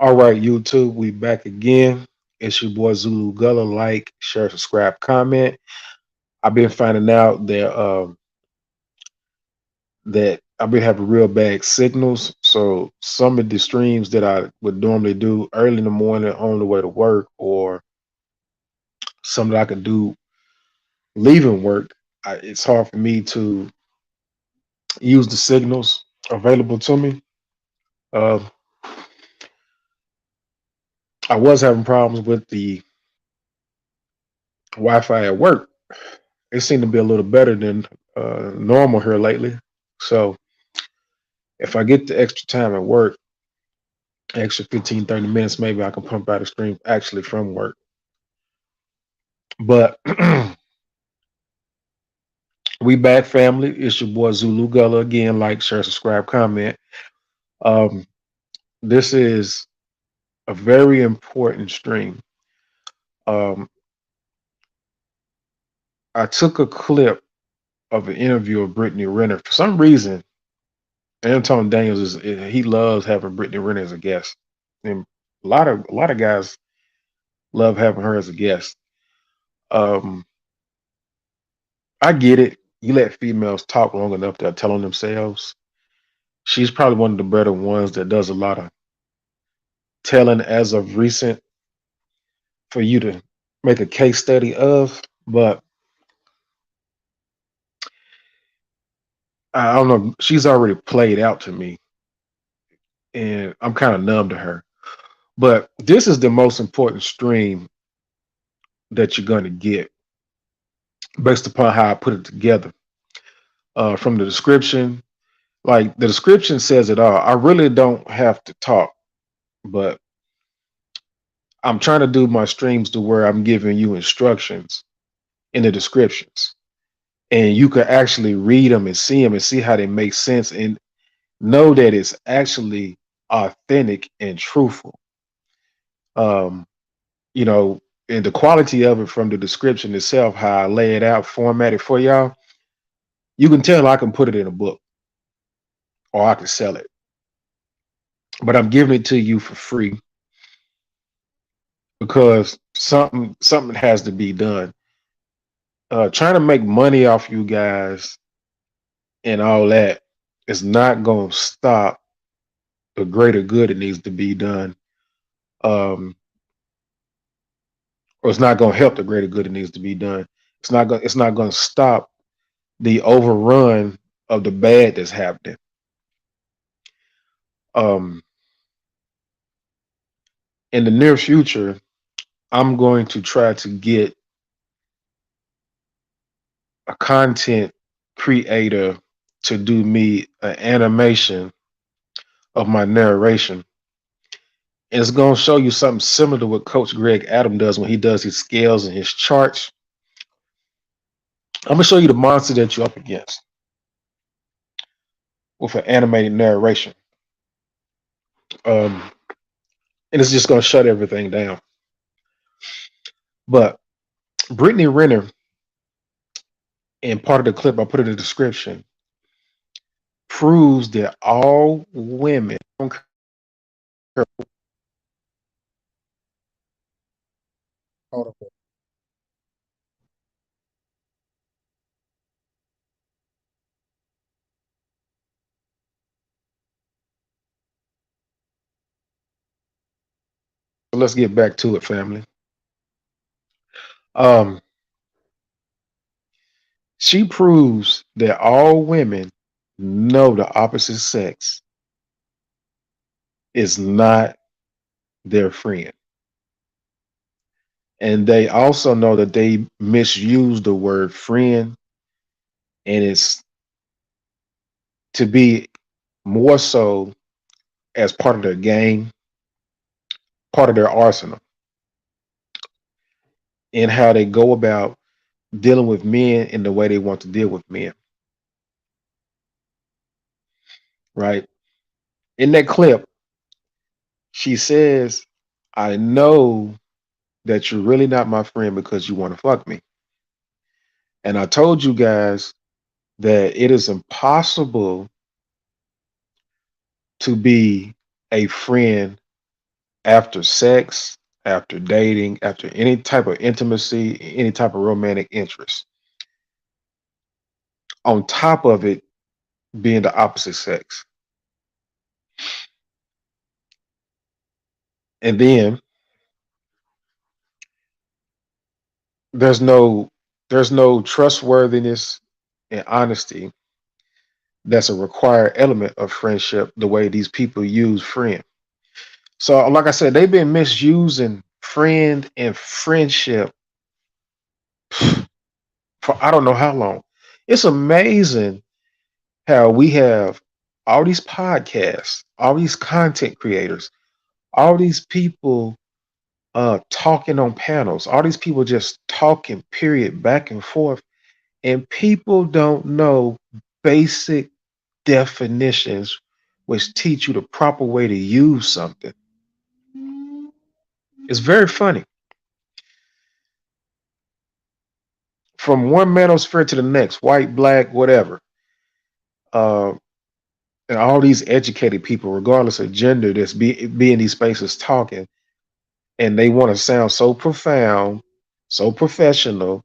All right, YouTube, we back again. It's your boy Zulu Gullah. Like, share, subscribe, comment. I've been finding out that I've been having real bad signals. So some of the streams that I would normally do early in the morning on the way to work, or some that I could do leaving work, it's hard for me to use the signals available to me. Uh, I was having problems with the Wi-Fi at work. It seemed to be a little better than normal here lately. So if I get the extra time at work, extra 15, 30 minutes, maybe I can pump out a stream actually from work. But we back, family. It's your boy Zulu Gullah again. Like, share, subscribe, comment. Um, this is a very important stream. Um, I took a clip of an interview of Brittany Renner. For some reason, Anton Daniels he loves having Brittany Renner as a guest, and a lot of guys love having her as a guest. Um, I get it. You let females talk long enough, they'll tell on themselves. She's probably one of the better ones that does a lot of telling as of recent for you to make a case study of. But I don't know. She's already played out to me, and I'm kind of numb to her. But this is the most important stream that you're going to get based upon how I put it together. From the description, like the description says it all. I really don't have to talk, but I'm trying to do my streams to where I'm giving you instructions in the descriptions, and you can actually read them and see how they make sense and know that it's actually authentic and truthful. Um, you know, and the quality of it from the description itself, how I lay it out, format it for y'all, you can tell I can put it in a book or I can sell it. But I'm giving it to you for free because something has to be done. Trying to make money off you guys and all that is not going to stop the greater good that needs to be done, um, or it's not going to help the greater good that needs to be done. It's not going to stop the overrun of the bad that's happening. Um, in the near future, I'm going to try to get a content creator to do me an animation of my narration. And it's going to show you something similar to what Coach Greg Adam does when he does his scales and his charts. I'm going to show you the monster that you're up against with an animated narration. Um, and it's just going to shut everything down. But Brittany Renner, in part of the clip I put in the description, proves that all women, hold on, so let's get back to it, family. Um, she proves that all women know the opposite sex is not their friend. And they also know that they misuse the word friend, and it's to be more so as part of their game, part of their arsenal, in how they go about dealing with men in the way they want to deal with men, right? In that clip, she says, I know that you're really not my friend because you want to fuck me. And I told you guys that it is impossible to be a friend after sex, after dating, after any type of intimacy, any type of romantic interest. On top of it being the opposite sex. And then there's no there's no trustworthiness and honesty that's a required element of friendship the way these people use friend. So like I said, they've been misusing friend and friendship for I don't know how long. It's amazing how we have all these podcasts, all these content creators, all these people talking on panels, all these people just talking, period, back and forth, and people don't know basic definitions which teach you the proper way to use something. It's very funny. From one manosphere to the next, white, black, whatever. Uh, and all these educated people, regardless of gender, that's be in these spaces talking, and they want to sound so profound, so professional,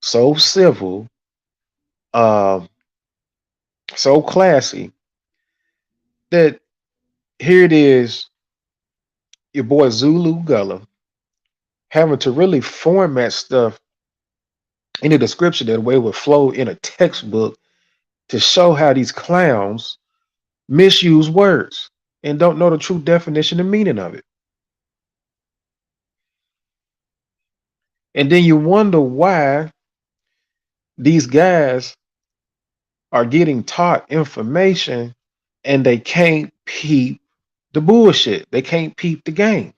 so civil, uh, so classy that here it is, your boy Zulu Gullah having to really format stuff in a description that way it would flow in a textbook to show how these clowns misuse words and don't know the true definition and meaning of it. And then you wonder why these guys are getting taught information and they can't peep the bullshit. They can't peep the game.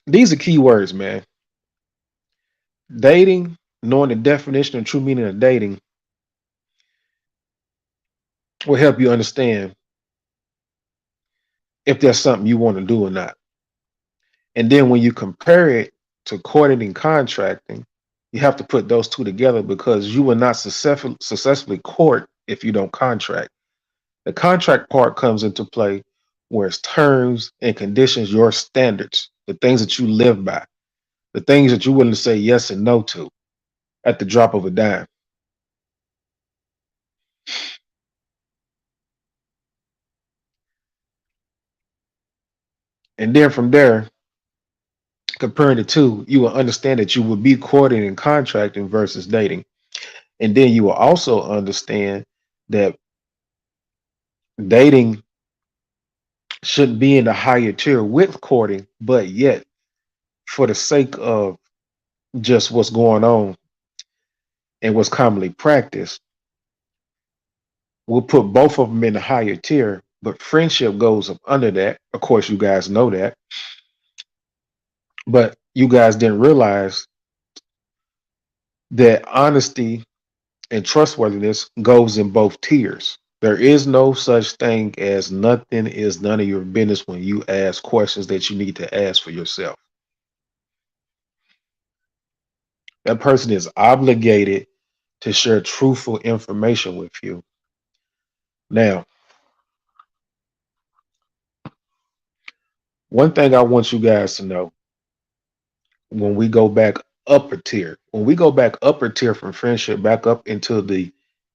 These are key words, man. Dating, knowing the definition and true meaning of dating will help you understand if there's something you want to do or not. And then when you compare it to courting and contracting, you have to put those two together because you will not successfully court if you don't contract. The contract part comes into play where it's terms and conditions, your standards, the things that you live by, the things that you're willing to say yes and no to at the drop of a dime. And then from there, comparing the two, you will understand that you will be courting and contracting versus dating. And then you will also understand that dating should be in the higher tier with courting, but yet, for the sake of just what's going on and what's commonly practiced, we'll put both of them in the higher tier, but friendship goes up under that. Of course, you guys know that, but you guys didn't realize that honesty and trustworthiness goes in both tiers. There is no such thing as nothing is none of your business when you ask questions that you need to ask for yourself. That person is obligated to share truthful information with you. Now, one thing I want you guys to know when we go back upper tier, when we go back upper tier from friendship back up into the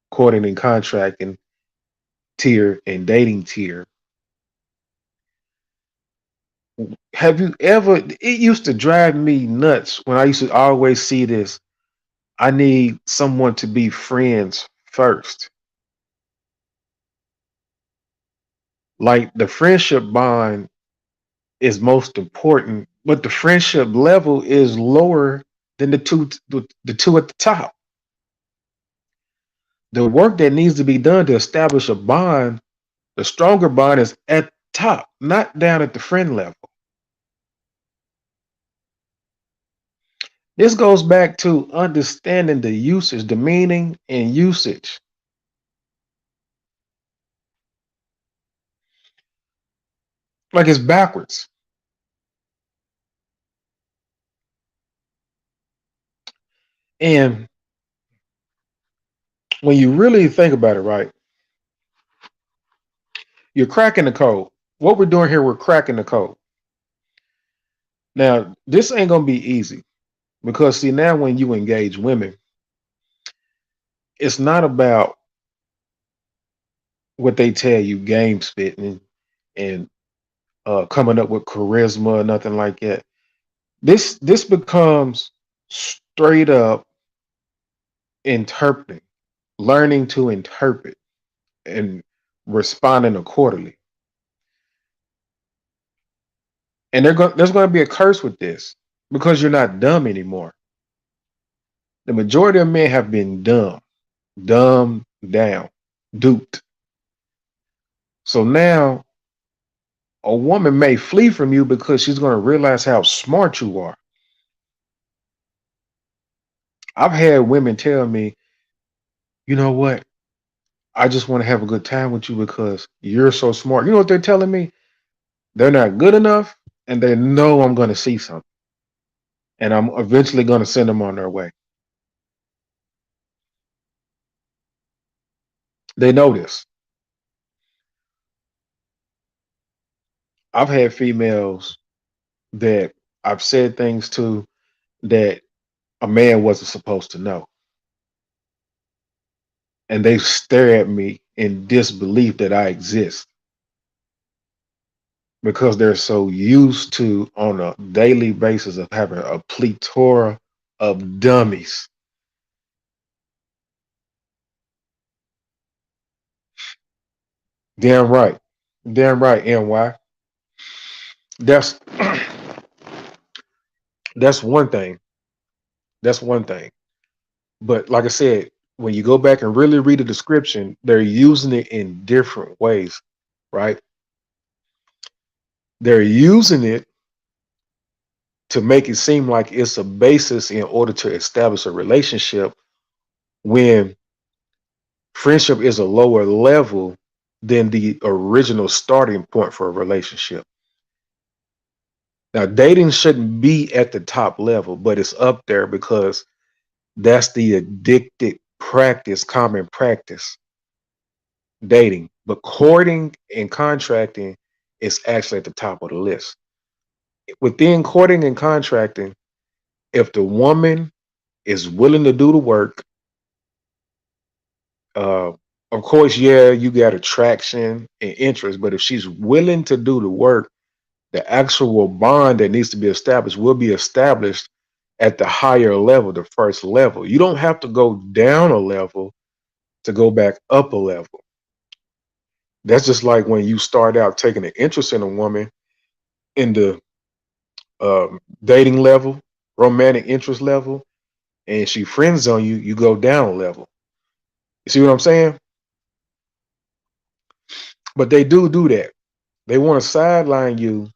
courting and contracting tier and dating tier, have you ever, it used to drive me nuts when I used to always see this. I need someone to be friends first. Like the friendship bond is most important, but the friendship level is lower than the two at the top. The work that needs to be done to establish a bond, the stronger bond is at the top, not down at the friend level. This goes back to understanding the usage, the meaning and usage. Like it's backwards. And when you really think about it, right, You're cracking the code. What we're doing here, we're cracking the code. Now, this ain't gonna be easy because see now when you engage women, it's not about what they tell you, game spitting and coming up with charisma or nothing like that. This becomes straight up interpreting, learning to interpret and responding accordingly. And there's going to be a curse with this because you're not dumb anymore. The majority of men have been dumb, dumbed down, duped. So now a woman may flee from you because she's going to realize how smart you are. I've had women tell me, you know what? I just want to have a good time with you because you're so smart. You know what they're telling me? They're not good enough and they know I'm going to see something and I'm eventually going to send them on their way. They know this. I've had females that I've said things to that a man wasn't supposed to know. And they stare at me in disbelief that I exist because they're so used to on a daily basis of having a plethora of dummies. Damn right. Damn right, NY. That's that's one thing. That's one thing. But like I said, when you go back and really read the description, they're using it in different ways, right? They're using it to make it seem like it's a basis in order to establish a relationship when friendship is a lower level than the original starting point for a relationship. Now, dating shouldn't be at the top level, but it's up there because that's the addicted practice, common practice, dating. But courting and contracting is actually at the top of the list. Within courting and contracting, if the woman is willing to do the work, uh, of course, yeah, you got attraction and interest, but if she's willing to do the work, the actual bond that needs to be established will be established at the higher level, the first level. You don't have to go down a level to go back up a level. That's just like when you start out taking an interest in a woman in the dating level, romantic interest level, and she friends on you, you go down a level. You see what I'm saying? But they do that. They want to sideline you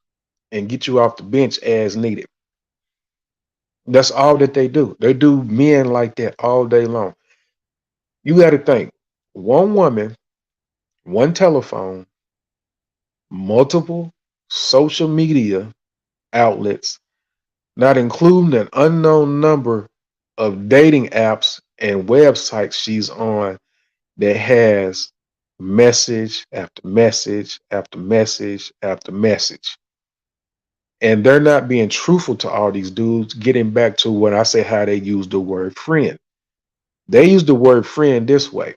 and get you off the bench as needed. That's all that they do. They do men like that all day long. You got to think one woman, one telephone, multiple social media outlets, not including an unknown number of dating apps and websites she's on that has message after message after message after message. And they're not being truthful to all these dudes, getting back to what I say how they use the word friend. They use the word friend this way.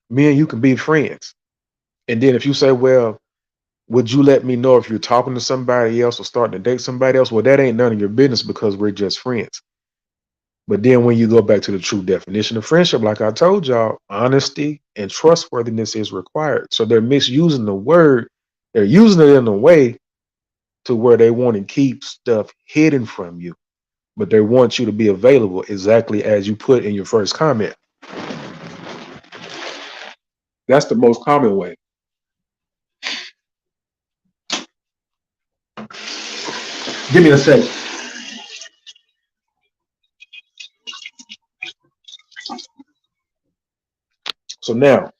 Me and you can be friends. And then if you say, well, would you let me know if you're talking to somebody else or starting to date somebody else? Well, that ain't none of your business because we're just friends. But then when you go back to the true definition of friendship, like I told y'all, honesty and trustworthiness is required. So they're misusing the word. They're using it in a way to where they want to keep stuff hidden from you, but they want you to be available exactly as you put in your first comment. That's the most common way. Give me a second. So now,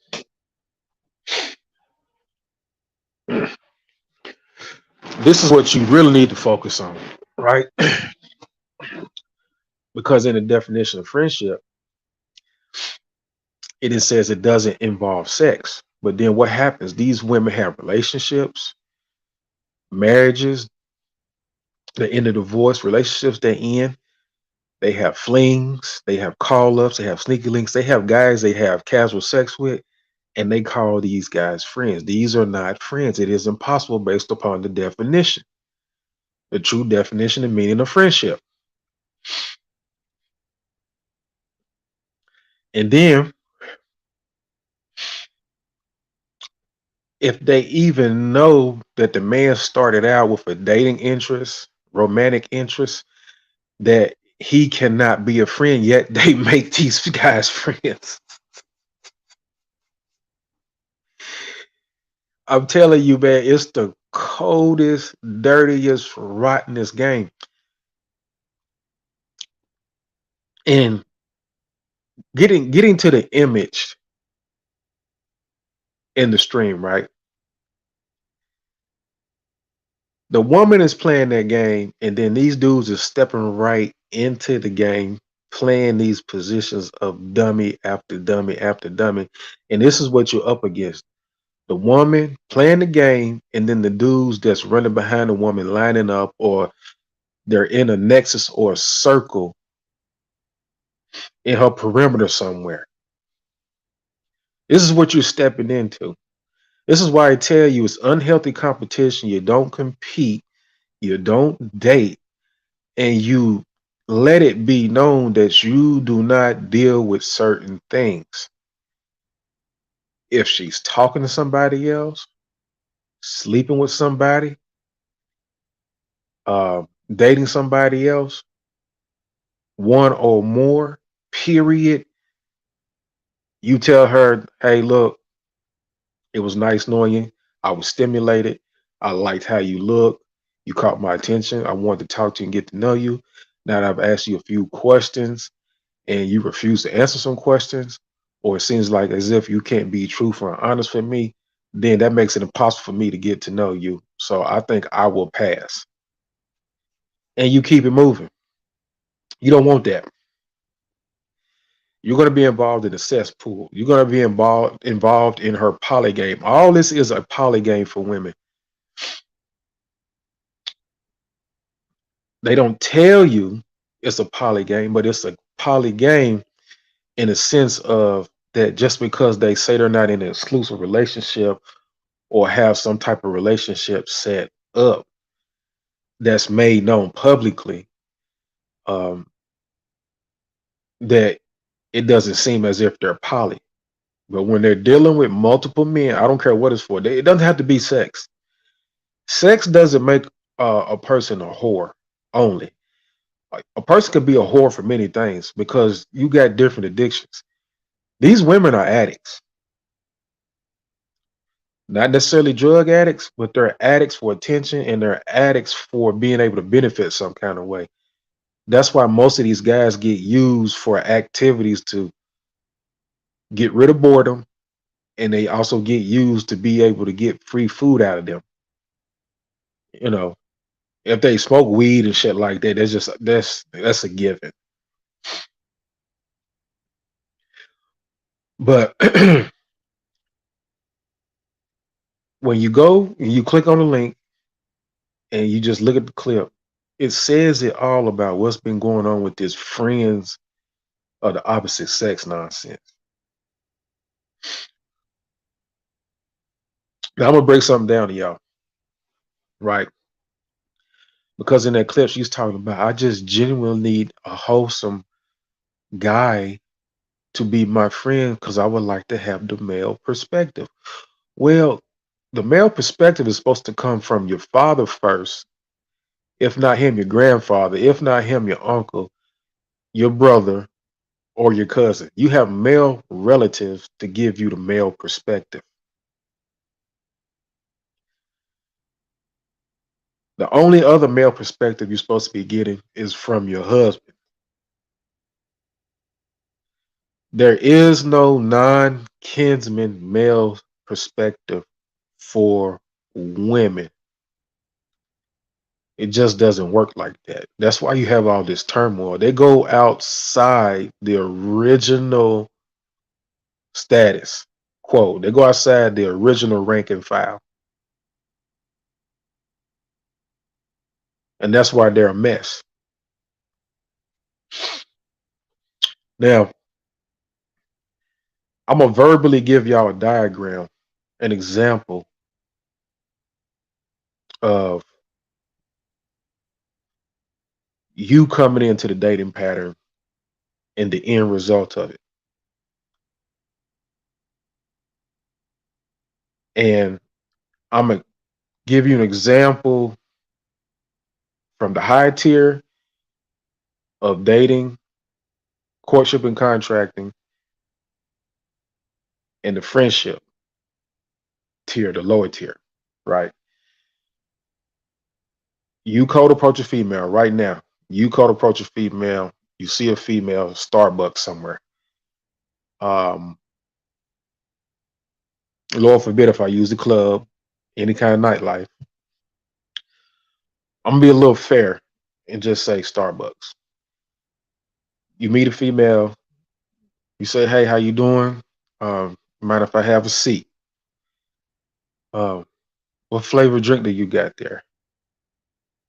this is what you really need to focus on, right? Because in the definition of friendship, it says it doesn't involve sex. But then what happens? These women have relationships, marriages, they end a divorce, relationships they end. They have flings, they have call ups, they have sneaky links, they have guys they have casual sex with, and they call these guys friends. These are not friends. It is impossible based upon the definition, the true definition and meaning of friendship. And then, if they even know that the man started out with a dating interest, romantic interest, that he cannot be a friend, yet they make these guys friends. I'm telling you, man, it's the coldest, dirtiest, rottenest game. And getting to the image in the stream, right? The woman is playing that game, and then these dudes are stepping right into the game, playing these positions of dummy after dummy after dummy. And this is what you're up against. The woman playing the game, and then the dudes that's running behind the woman lining up, or they're in a nexus or a circle in her perimeter somewhere. This is what you're stepping into. This is why I tell you it's unhealthy competition. You don't compete, you don't date, and you let it be known that you do not deal with certain things. If she's talking to somebody else, sleeping with somebody, dating somebody else, one or more, period, you tell her, hey, look, it was nice knowing you. I was stimulated. I liked how you look. You caught my attention. I wanted to talk to you and get to know you. Now that I've asked you a few questions and you refuse to answer some questions, or it seems like as if you can't be truthful and honest with me, then that makes it impossible for me to get to know you. So I think I will pass. And you keep it moving. You don't want that. You're going to be involved in the cesspool. You're going to be involved in her poly game. All this is a poly game for women. They don't tell you it's a poly game, but it's a poly game in a sense of that just because they say they're not in an exclusive relationship or have some type of relationship set up that's made known publicly, um, that it doesn't seem as if they're poly. But when they're dealing with multiple men, I don't care what it's for. It doesn't have to be sex. Sex doesn't make a person a whore only. Like, a person could be a whore for many things because you got different addictions. These women are addicts, not necessarily drug addicts, but they're addicts for attention and they're addicts for being able to benefit some kind of way. That's why most of these guys get used for activities to get rid of boredom, and they also get used to be able to get free food out of them. You know, if they smoke weed and shit like that, that's a given. But when you go and you click on the link and you just look at the clip, it says it all about what's been going on with this friends of the opposite sex nonsense. Now I'm gonna break something down to y'all, right? Because in that clip she's talking about, I just genuinely need a wholesome guy to be my friend because I would like to have the male perspective. Well, the male perspective is supposed to come from your father first, if not him, your grandfather, if not him, your uncle, your brother, or your cousin. You have male relatives to give you the male perspective. The only other male perspective you're supposed to be getting is from your husband. There is no non kinsman male perspective for women. It just doesn't work like that. That's why you have all this turmoil. They go outside the original status. quote. They go outside the original rank and file, and that's why they're a mess. Now, I'm gonna verbally give y'all a diagram, an example of you coming into the dating pattern and the end result of it. And I'm gonna give you an example from the high tier of dating, courtship, and contracting, and the friendship tier, the lower tier, right? You cold approach a female right now. You cold approach a female. You see a female Starbucks somewhere. Um, Lord forbid if I use the club, any kind of nightlife. I'm gonna be a little fair and just say Starbucks. You meet a female. You say, "Hey, how you doing? Mind if I have a seat? Um, what flavor drink do you got there?"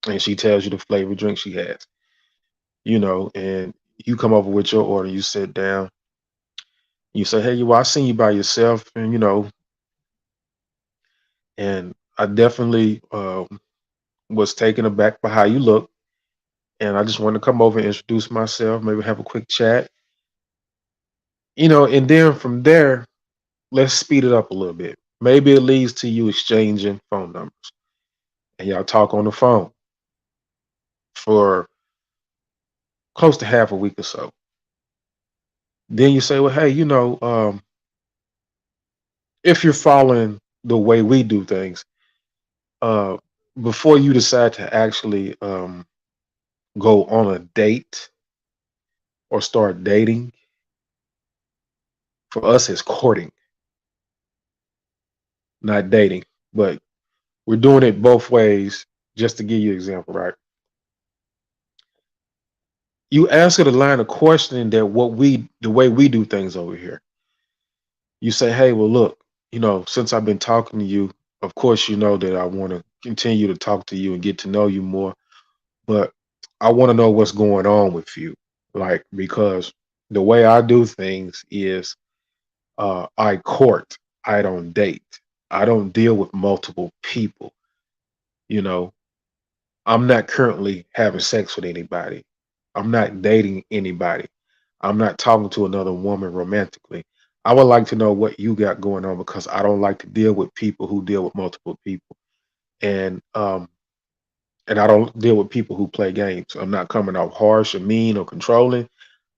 And she tells you the flavor drink she has. And you come over with your order. You sit down. You say, "Hey, I seen you by yourself, and and I definitely was taken aback by how you look, and I just wanted to come over and introduce myself, maybe have a quick chat, and then from there, let's speed it up a little bit. Maybe it leads to you exchanging phone numbers, and y'all talk on the phone for close to half a week or so. Then you say, well, hey, if you're following the way we do things, uh, before you decide to actually go on a date or start dating, for us, it's courting, not dating. But we're doing it both ways. Just to give you an example, right? You answer the line of questioning that the way we do things over here. You say, hey, well, look, since I've been talking to you, of course, you know that I want to continue to talk to you and get to know you more, but I want to know what's going on with you. Like, because the way I do things is I court, I don't date. I don't deal with multiple people. You know, I'm not currently having sex with anybody. I'm not dating anybody. I'm not talking to another woman romantically. I would like to know what you got going on because I don't like to deal with people who deal with multiple people. And I don't deal with people who play games. I'm not coming off harsh or mean or controlling.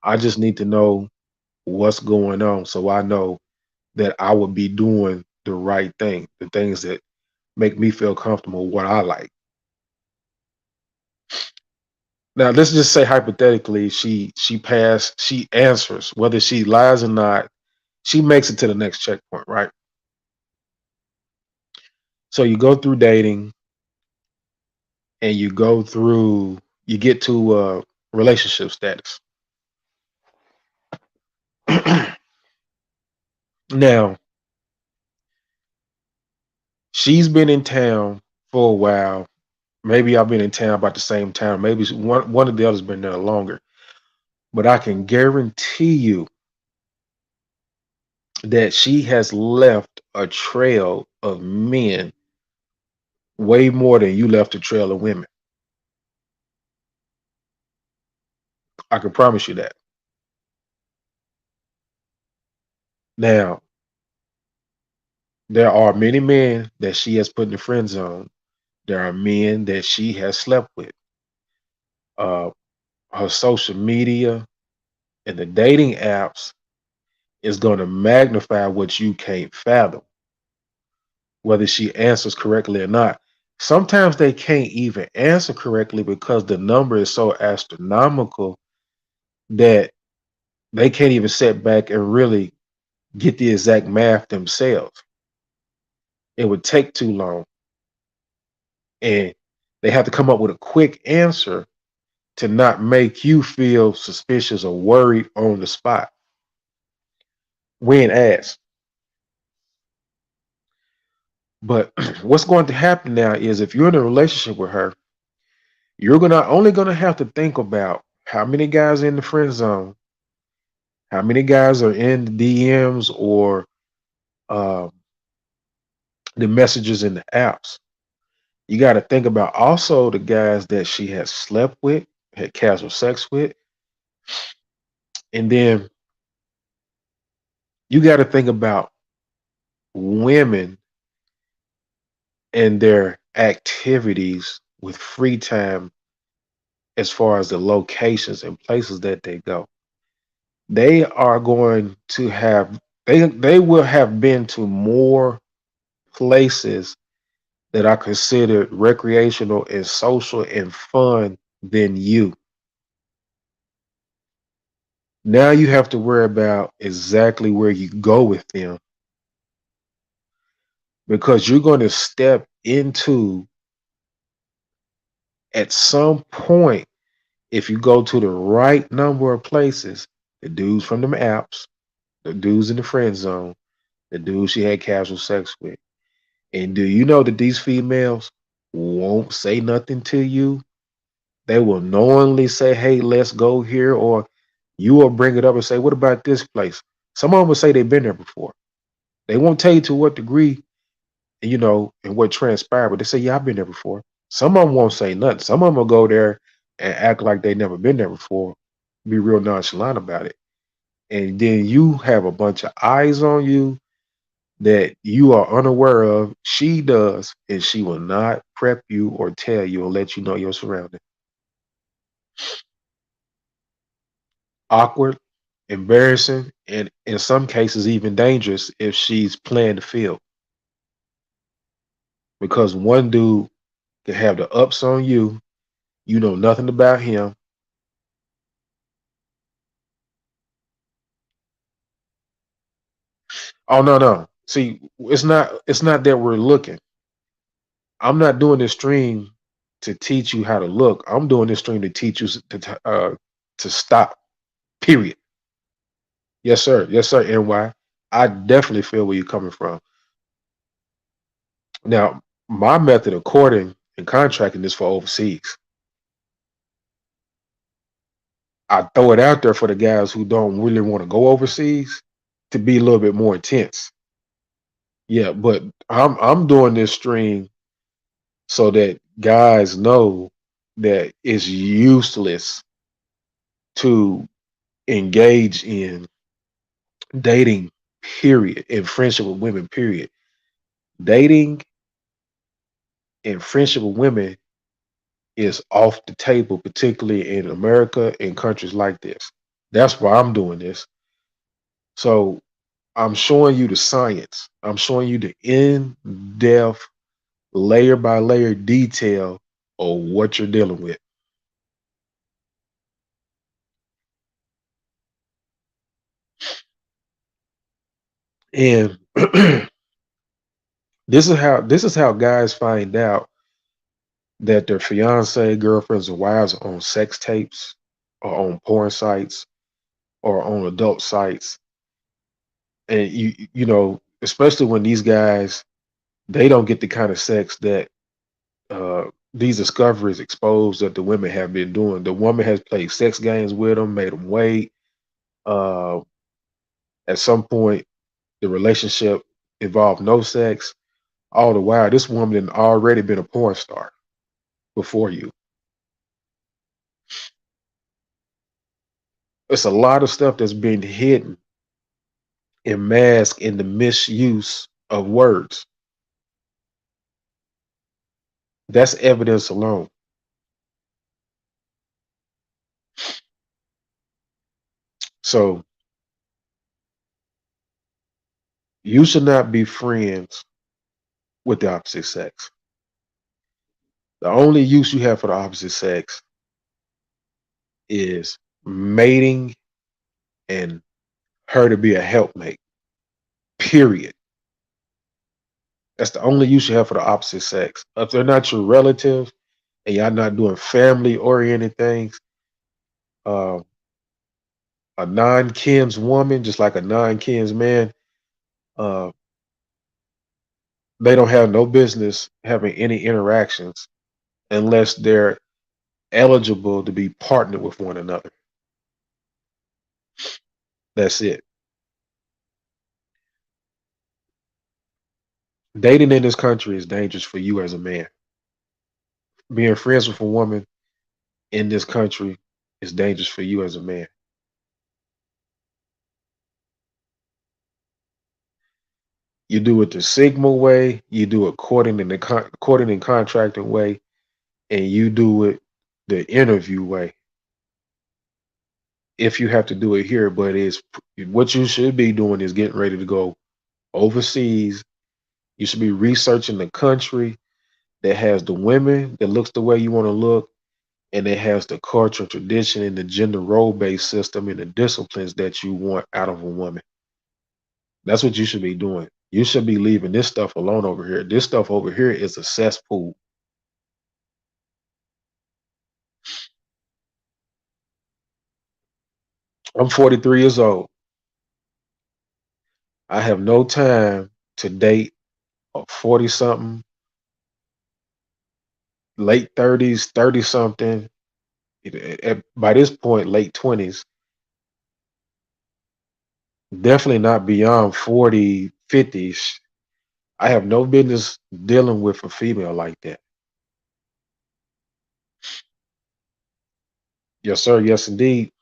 I just need to know what's going on so I know that I would be doing the right thing, the things that make me feel comfortable, what I like. Now let's just say hypothetically she answers, whether she lies or not, she makes it to the next checkpoint, right? So you go through dating and you get to relationship status. Now, she's been in town for a while. Maybe I've been in town about the same time. Maybe one of the others been there longer. But I can guarantee you that she has left a trail of men way more than you left a trail of women. I can promise you that. Now, there are many men that she has put in the friend zone. There are men that she has slept with. Uh, Her social media and the dating apps is going to magnify what you can't fathom, whether she answers correctly or not. Sometimes they can't even answer correctly because the number is so astronomical that they can't even sit back and really get the exact math themselves. It would take too long. And they have to come up with a quick answer to not make you feel suspicious or worried on the spot when asked. But what's going to happen now is if you're in a relationship with her, you're gonna only gonna have to think about how many guys are in the friend zone, how many guys are in the DMs or uh, the messages in the apps. You got to think about also the guys that she has slept with, had casual sex with, and then you got to think about women and their activities with free time as far as the locations and places that they go. They are going to have they will have been to more places that are considered recreational and social and fun than you. Now you have to worry about exactly where you go with them because you're going to step into at some point if you go to the right number of places, the dudes from them apps, the dudes in the friend zone, the dudes she had casual sex with. And do you know that these females won't say nothing to you? They will knowingly say, hey, let's go here, or you will bring it up and say, what about this place? Some of them will say they've been there before. They won't tell you to what degree, and what transpired, but they say, yeah, I've been there before. Some of them won't say nothing. Some of them will go there and act like they never been there before, be real nonchalant about it. And then you have a bunch of eyes on you that you are unaware of. She does, and she will not prep you or tell you or let you know your surroundings. Awkward, embarrassing, and in some cases even dangerous if she's playing the field. Because one dude can have the ups on you, you know nothing about him. Oh no, no. See, it's not that we're looking. I'm not doing this stream to teach you how to look. I'm doing this stream to teach you to stop. Period. Yes, sir. Yes, sir. And why? I definitely feel where you're coming from. Now, my method of courting and contracting is for overseas. I throw it out there for the guys who don't really want to go overseas to be a little bit more intense. Yeah, but I'm doing this stream so that guys know that it's useless to engage in dating, period, and friendship with women, period. Dating and friendship with women is off the table, particularly in America and countries like this. That's why I'm doing this. So I'm showing you the science. I'm showing you the in-depth, layer by layer detail of what you're dealing with. And this is how guys find out that their fiance, girlfriends, or wives are on sex tapes or on porn sites or on adult sites. And especially when these guys they don't get the kind of sex that these discoveries expose that the women have been doing. The woman has played sex games with them, made them wait. Uh, at some point, the relationship involved no sex. All the while, this woman had already been a porn star before you. It's a lot of stuff that's been hidden and masked in the misuse of words. That's evidence alone. So you should not be friends with the opposite sex. The only use you have for the opposite sex is mating and her to be a helpmate. Period. That's the only use you have for the opposite sex. If they're not your relative and y'all not doing family oriented things, uh, a non-kins woman, just like a non-kins man, uh, They don't have no business having any interactions unless they're eligible to be partnered with one another. That's it. Dating in this country is dangerous for you as a man. Being friends with a woman in this country is dangerous for you as a man. You do it the Sigma way, you do it courting and contracting way, and you do it the interview way. If you have to do it here, but it's what you should be doing is getting ready to go overseas. You should be researching the country that has the women that looks the way you want to look, and it has the culture, tradition, and the gender role based system and the disciplines that you want out of a woman. That's what you should be doing. You should be leaving this stuff alone over here. This stuff over here is a cesspool. I'm 43 years old. I have no time to date a 40 something, late 30s, 30 something, by this point, late 20s, definitely not beyond 40, 50s. I have no business dealing with a female like that. Yes, sir. Yes, indeed.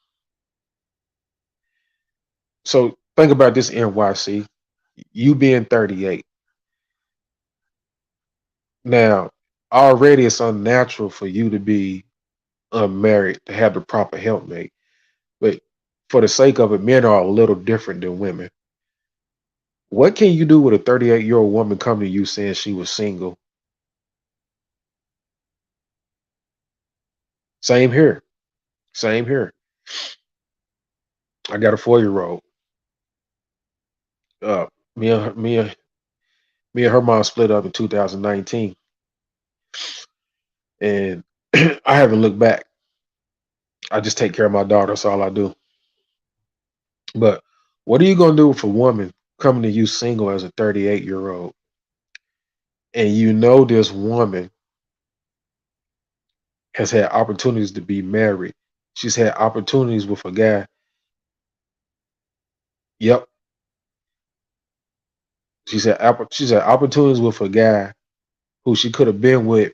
So think about this, NYC. You being 38. Now, already it's unnatural for you to be unmarried, to have the proper helpmate. But for the sake of it, men are a little different than women. What can you do with a 38-year-old woman coming to you saying she was single? Same here. Same here. I got a 4-year-old. Uh, me and her, me and her mom split up in 2019, and I haven't looked back. I just take care of my daughter. That's all I do. But what are you gonna do with a woman coming to you single as a 38-year-old, and you know this woman has had opportunities to be married? She's had opportunities with a guy. Yep, she's had opportunities with a guy who she could have been with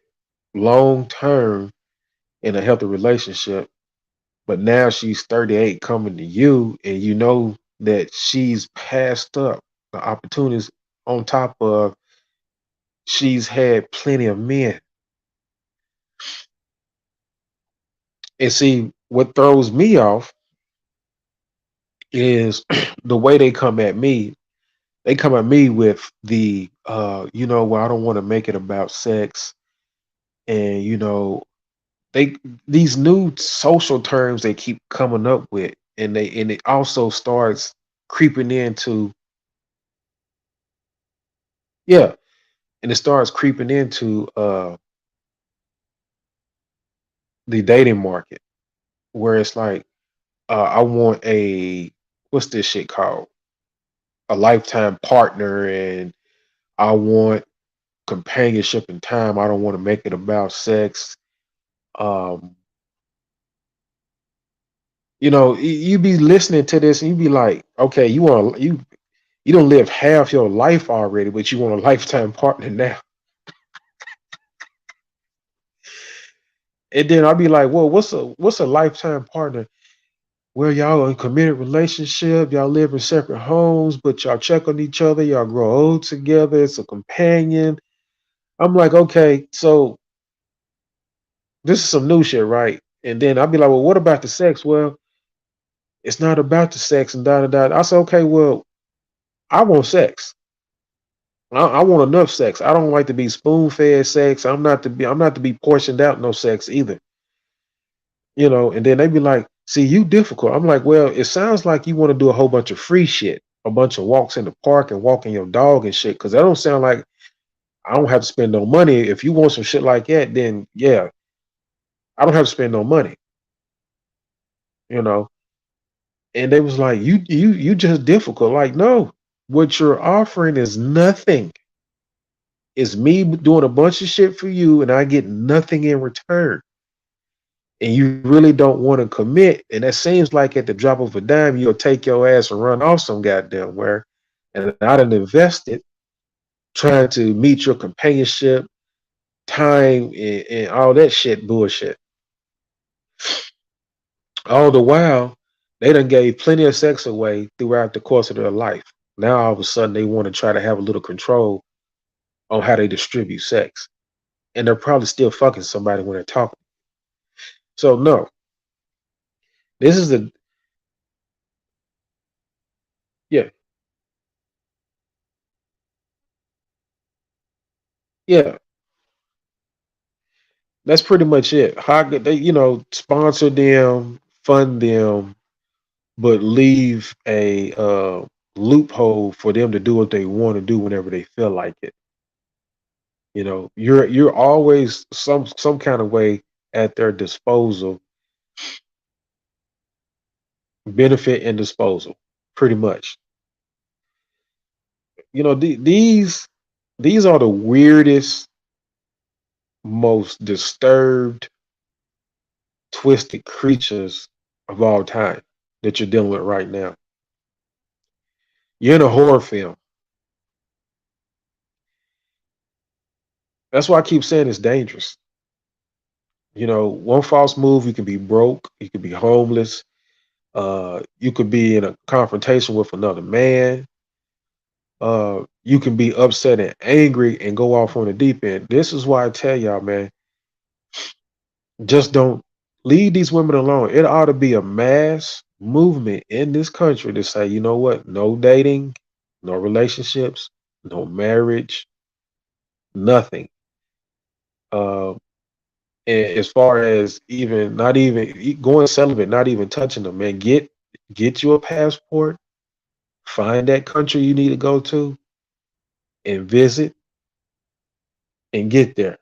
long term in a healthy relationship. But now she's 38 coming to you, and you know that she's passed up the opportunities on top of she's had plenty of men. And see, what throws me off is the way they come at me. They come at me with the, well, I don't want to make it about sex. And, they, these new social terms they keep coming up with, and it also starts creeping into, yeah, and it starts creeping into the dating market where it's like, I want a, what's this shit called? A lifetime partner, and I want companionship and time. I don't want to make it about sex. Um, you be listening to this and you be like, okay, you don't live half your life already, but you want a lifetime partner now. And then I'll be like, well, what's a lifetime partner? Well, y'all are in a committed relationship, y'all live in separate homes, but y'all check on each other, y'all grow old together, it's a companion. I'm like, okay, so this is some new shit, right? And then I'll be like, well, what about the sex? Well, it's not about the sex and da da da. I said, okay, well, I want sex. I want enough sex. I don't like to be spoon fed sex. I'm not to be portioned out no sex either. And then they be like, see, you difficult. I'm like, well, it sounds like you want to do a whole bunch of free shit, a bunch of walks in the park and walking your dog and shit. Cause that don't sound like I don't have to spend no money. If you want some shit like that, then yeah, I don't have to spend no money, you know. And they was like, you just difficult. Like, no, what you're offering is nothing. It's me doing a bunch of shit for you and I get nothing in return. And you really don't want to commit. And that seems like at the drop of a dime, you'll take your ass and run off some goddamn where. And I done invested trying to meet your companionship, time, and all that shit bullshit. All the while, they done gave plenty of sex away throughout the course of their life. Now all of a sudden they want to try to have a little control on how they distribute sex. And they're probably still fucking somebody when they're talking. So no, this is the yeah, yeah. That's pretty much it. How could they, sponsor them, fund them, but leave a loophole for them to do what they want to do whenever they feel like it. You're always some kind of way at their disposal, benefit and disposal, pretty much. These are the weirdest, most disturbed, twisted creatures of all time that you're dealing with right now. You're in a horror film. That's why I keep saying it's dangerous. One false move, you can be broke, you could be homeless, you could be in a confrontation with another man, you can be upset and angry and go off on the deep end. This is why I tell y'all, man, just don't leave these women alone. It ought to be a mass movement in this country to say, you know what, no dating, no relationships, no marriage, nothing. Uh, And as far as even not even going celibate, not even touching them, man, get you a passport, find that country you need to go to and visit and get there.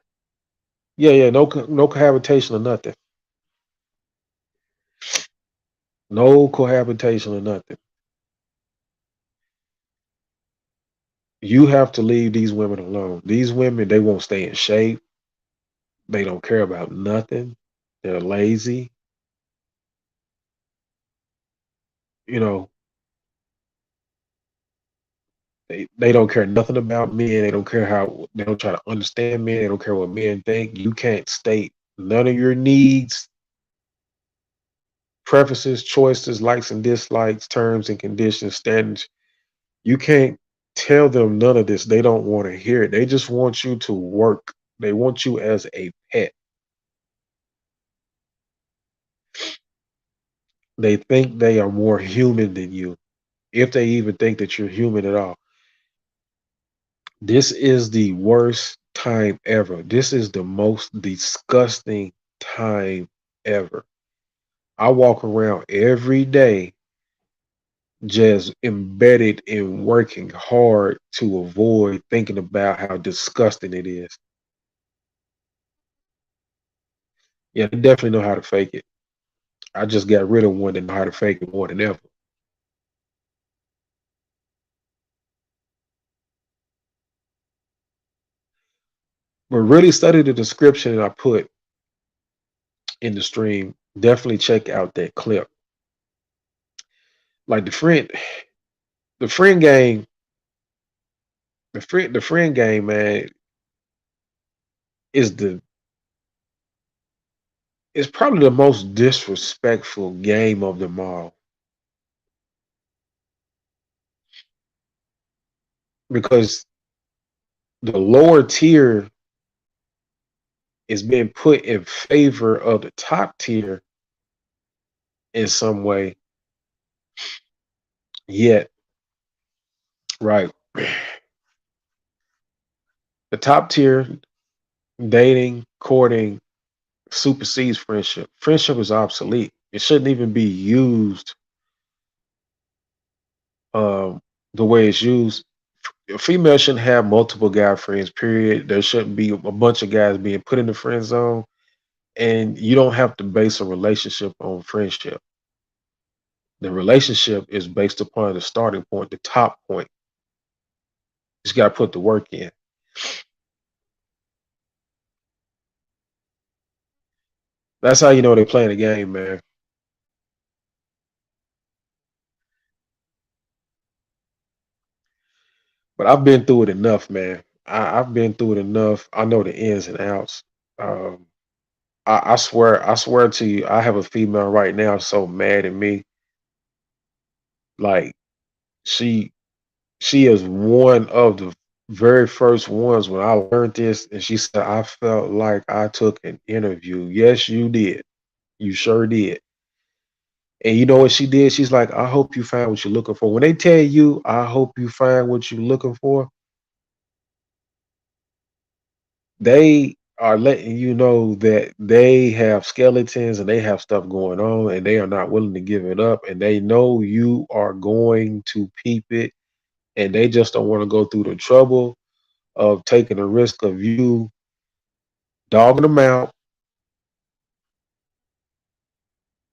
Yeah, yeah, no cohabitation or nothing. No cohabitation or nothing. You have to leave these women alone. These women, they won't stay in shape. They don't care about nothing. They're lazy. You know, they don't care nothing about men. They don't care how they don't try to understand men. They don't care what men think. You can't state none of your needs, preferences, choices, likes and dislikes, terms and conditions, standards. You can't tell them none of this. They don't want to hear it. They just want you to work. They want you as a pet. They think they are more human than you, if they even think that you're human at all. This is the worst time ever. This is the most disgusting time ever. I walk around every day just embedded in working hard to avoid thinking about how disgusting it is. Yeah, they definitely know how to fake it. I just got rid of one that know how to fake it more than ever. But really study the description that I put in the stream. Definitely check out that clip. Like the friend game, the friend game, man, is the is probably the most disrespectful game of them all because the lower tier is being put in favor of the top tier in some way. Yet, right, the top tier dating, courting supersedes friendship. Friendship is obsolete. It shouldn't even be used um, the way it's used. A female shouldn't have multiple guy friends. Period. There shouldn't be a bunch of guys being put in the friend zone, and you don't have to base a relationship on friendship. The relationship is based upon the starting point, the top point. You just got to put the work in. That's how you know they're playing the game, man. But I've been through it enough, man. I've been through it enough. I know the ins and outs. Um, I swear to you, I have a female right now so mad at me. Like she, she is one of the very first ones when I learned this, and she said, "I felt like I took an interview." Yes, you did. You sure did. And you know what she did? She's like, "I hope you find what you're looking for." When they tell you, "I hope you find what you're looking for," they are letting you know that they have skeletons and they have stuff going on and they are not willing to give it up, and they know you are going to peep it, and they just don't want to go through the trouble of taking the risk of you dogging them out,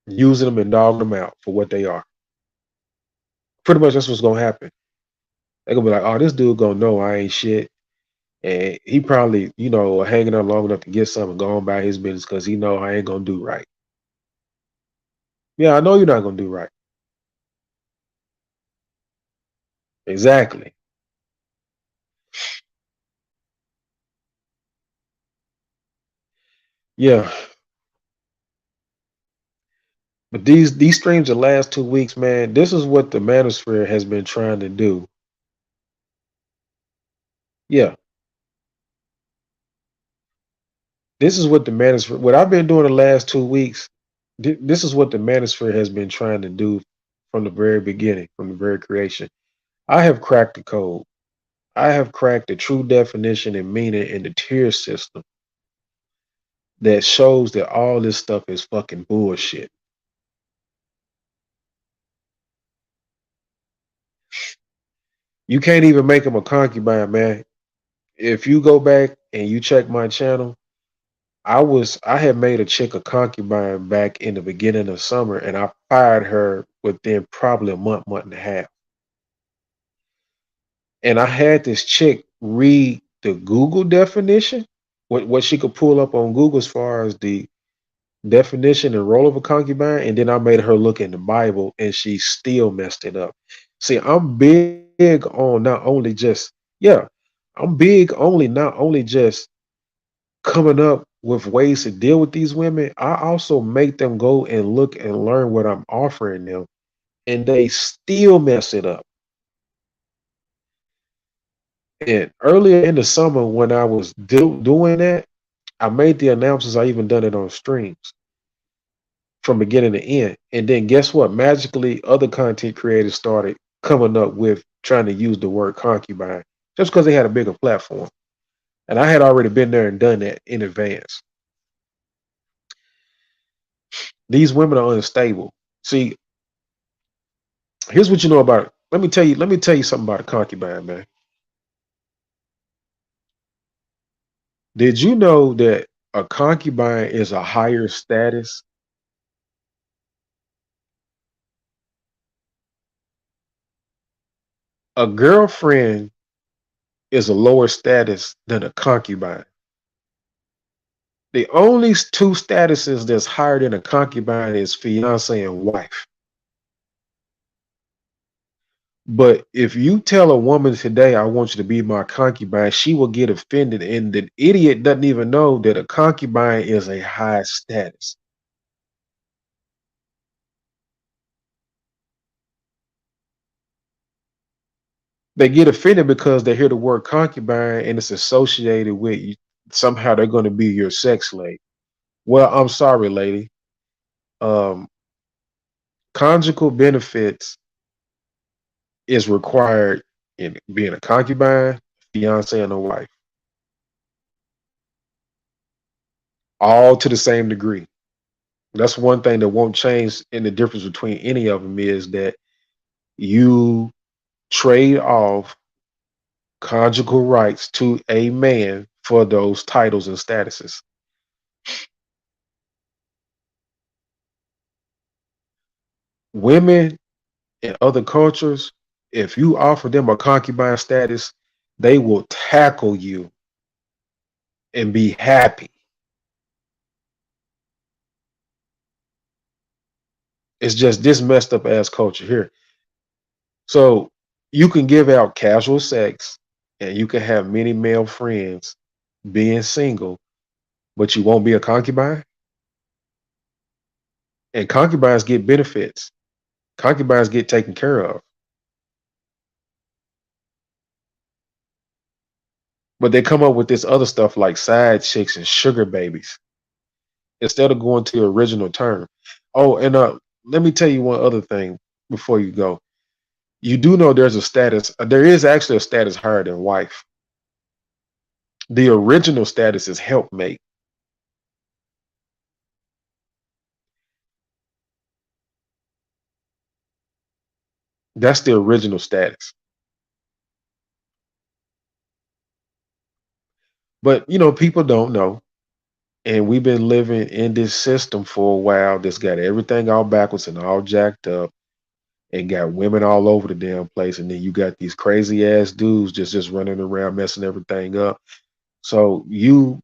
using them and dogging them out for what they are. Pretty much that's what's gonna happen. They're gonna be like, "Oh, this dude gonna know I ain't shit." And he probably, hanging out long enough to get something going by his business because he know I ain't gonna do right. Yeah, I know you're not gonna do right. Exactly. Yeah. But these streams the last 2 weeks, man, this is what the manosphere has been trying to do. Yeah. This is what the manosphere what I've been doing the last 2 weeks, this is what the manosphere has been trying to do from the very beginning, from the very creation. I have cracked the code. I have cracked the true definition and meaning in the tier system that shows that all this stuff is fucking bullshit. You can't even make him a concubine, man. If you go back and you check my channel, I had made a chick a concubine back in the beginning of summer, and I fired her within probably a month, month and a half. And I had this chick read the Google definition, what she could pull up on Google as far as the definition and role of a concubine, and then I made her look in the Bible, and she still messed it up. See, I'm big on not only just yeah, I'm big only not only just coming up with ways to deal with these women. I also make them go and look and learn what I'm offering them, and they still mess it up. And earlier in the summer, when I was doing that, I made the announcements. I even done it on streams from beginning to end. And then guess what? Magically, other content creators started coming up with trying to use the word concubine just because they had a bigger platform. And I had already been there and done that in advance. These women are unstable. See, here's what you know about it. Let me tell you something about a concubine, man. Did you know that a concubine is a higher status? A girlfriend is a lower status than a concubine. The only two statuses that's higher than a concubine is fiance and wife. But if you tell a woman today, "I want you to be my concubine," she will get offended. And the idiot doesn't even know that a concubine is a high status. They get offended because they hear the word concubine and it's associated with you. Somehow they're going to be your sex slave. Well, I'm sorry, lady. Um, Conjugal benefits is required in being a concubine, fiance, and a wife, all to the same degree. That's one thing that won't change in the difference between any of them is that you trade off conjugal rights to a man for those titles and statuses. Women in other cultures, if you offer them a concubine status, they will tackle you and be happy. It's just this messed up ass culture here. So you can give out casual sex and you can have many male friends being single, but you won't be a concubine. And concubines get benefits. Concubines get taken care of, but they come up with this other stuff like side chicks and sugar babies instead of going to the original term. Oh, and let me tell you one other thing before you go. You do know there's a status. There is actually a status higher than wife. The original status is helpmate. That's the original status. But people don't know. And we've been living in this system for a while that's got everything all backwards and all jacked up and got women all over the damn place. And then you got these crazy ass dudes just running around messing everything up. So you,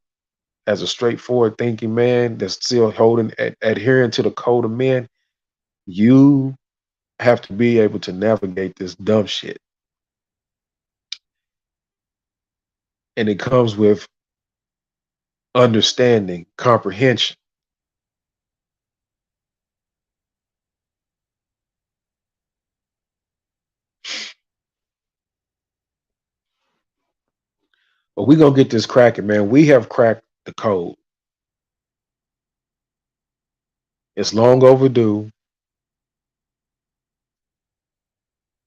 as a straightforward thinking man that's still adhering to the code of men, you have to be able to navigate this dumb shit. And it comes with understanding, comprehension. But we're gonna get this cracking, man. We have cracked the code. It's long overdue.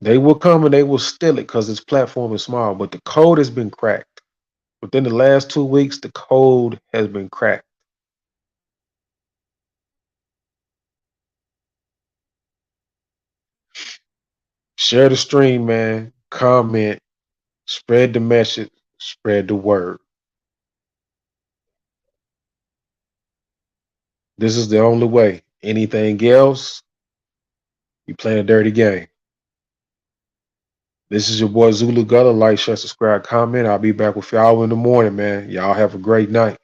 They will come and they will steal it because this platform is small, but the code has been cracked. Within the last 2 weeks, the code has been cracked. Share the stream, man. Comment, spread the message, spread the word. This is the only way. Anything else, you playing a dirty game. This is your boy Zulu Gutter. Like, share, subscribe, comment. I'll be back with y'all in the morning, man. Y'all have a great night.